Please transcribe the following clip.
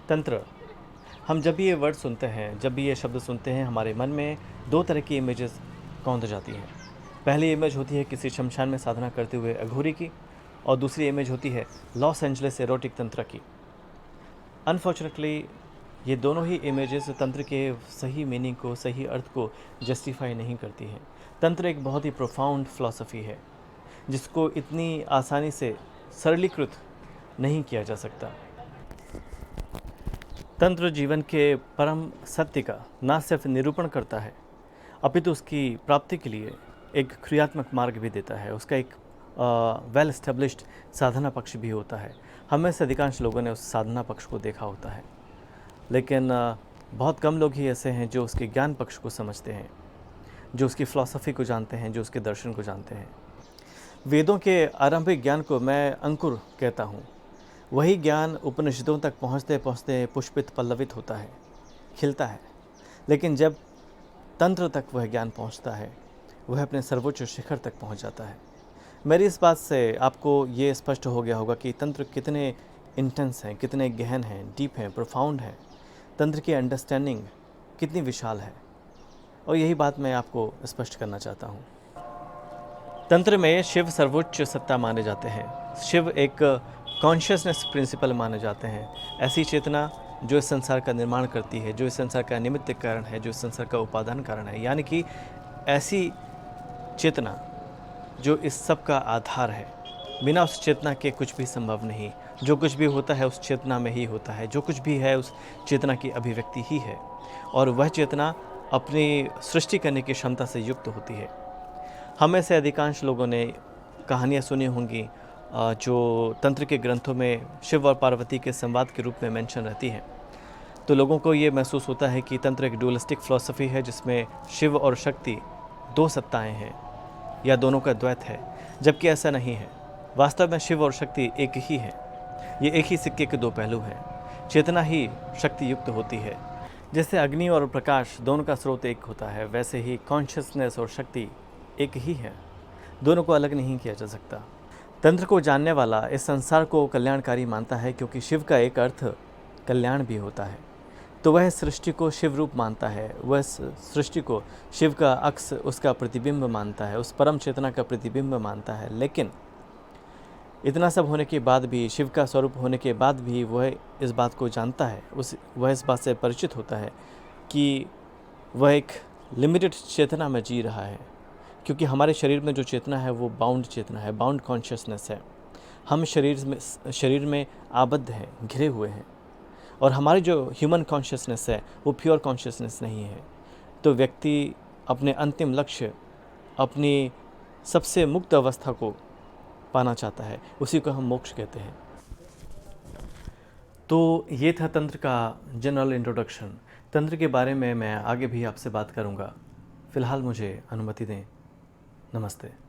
तंत्र। हम जब भी ये वर्ड सुनते हैं, जब भी ये शब्द सुनते हैं, हमारे मन में दो तरह की इमेजेस कौंध जाती हैं। पहली इमेज होती है किसी शमशान में साधना करते हुए अघोरी की, और दूसरी इमेज होती है लॉस एंजलिस एरोटिक तंत्र की। अनफॉर्चुनेटली ये दोनों ही इमेजेस तंत्र के सही मीनिंग को, सही अर्थ को जस्टिफाई नहीं करती हैं। तंत्र एक बहुत ही प्रोफाउंड फिलॉसफी है जिसको इतनी आसानी से सरलीकृत नहीं किया जा सकता। तंत्र जीवन के परम सत्य का न सिर्फ निरूपण करता है, अपितु उसकी प्राप्ति के लिए एक क्रियात्मक मार्ग भी देता है। उसका एक वेल एस्टेब्लिश्ड साधना पक्ष भी होता है। हम में से अधिकांश लोगों ने उस साधना पक्ष को देखा होता है, लेकिन बहुत कम लोग ही ऐसे हैं जो उसके ज्ञान पक्ष को समझते हैं, जो उसकी फ़िलॉसफ़ी को जानते हैं, जो उसके दर्शन को जानते हैं। वेदों के आरंभिक ज्ञान को मैं अंकुर कहता हूँ। वही ज्ञान उपनिषदों तक पहुँचते पहुँचते पुष्पित पल्लवित होता है, खिलता है। लेकिन जब तंत्र तक वह ज्ञान पहुँचता है, वह अपने सर्वोच्च शिखर तक पहुँच जाता है। मेरी इस बात से आपको ये स्पष्ट हो गया होगा कि तंत्र कितने इंटेंस हैं, कितने गहन हैं, डीप हैं, प्रोफाउंड हैं। तंत्र की अंडरस्टैंडिंग कितनी विशाल है, और यही बात मैं आपको स्पष्ट करना चाहता हूँ। तंत्र में शिव सर्वोच्च सत्ता माने जाते हैं। शिव एक कॉन्शियसनेस प्रिंसिपल माने जाते हैं। ऐसी चेतना जो इस संसार का निर्माण करती है, जो इस संसार का निमित्त कारण है, जो इस संसार का उपादान कारण है, यानी कि ऐसी चेतना जो इस सब का आधार है। बिना उस चेतना के कुछ भी संभव नहीं। जो कुछ भी होता है उस चेतना में ही होता है। जो कुछ भी है उस चेतना की अभिव्यक्ति ही है, और वह चेतना अपनी सृष्टि करने की क्षमता से युक्त होती है। हम में से अधिकांश लोगों ने कहानियाँ सुनी होंगी जो तंत्र के ग्रंथों में शिव और पार्वती के संवाद के रूप में मेंशन रहती हैं। तो लोगों को ये महसूस होता है कि तंत्र एक डुअलिस्टिक फिलॉसफी है जिसमें शिव और शक्ति दो सत्ताएं हैं या दोनों का द्वैत है, जबकि ऐसा नहीं है। वास्तव में शिव और शक्ति एक ही है। ये एक ही सिक्के के दो पहलू हैं। चेतना ही शक्ति युक्त होती है। जैसे अग्नि और प्रकाश दोनों का स्रोत एक होता है, वैसे ही कॉन्शियसनेस और शक्ति एक ही है। दोनों को अलग नहीं किया जा सकता। तंत्र को जानने वाला इस संसार को कल्याणकारी मानता है, क्योंकि शिव का एक अर्थ कल्याण भी होता है। तो वह सृष्टि को शिव रूप मानता है, वह सृष्टि को शिव का अक्स, उसका प्रतिबिंब मानता है, उस परम चेतना का प्रतिबिंब मानता है। लेकिन इतना सब होने के बाद भी, शिव का स्वरूप होने के बाद भी वह इस बात को जानता है, वह इस बात से परिचित होता है कि वह एक लिमिटेड चेतना में जी रहा है। क्योंकि हमारे शरीर में जो चेतना है वो बाउंड चेतना है, बाउंड कॉन्शियसनेस है। हम शरीर में आबद्ध हैं, घिरे हुए हैं, और हमारी जो ह्यूमन कॉन्शियसनेस है वो प्योर कॉन्शियसनेस नहीं है। तो व्यक्ति अपने अंतिम लक्ष्य, अपनी सबसे मुक्त अवस्था को पाना चाहता है, उसी को हम मोक्ष कहते हैं। तो ये था तंत्र का जनरल इंट्रोडक्शन। तंत्र के बारे में मैं आगे भी आपसे बात करूँगा। फ़िलहाल मुझे अनुमति दें। नमस्ते।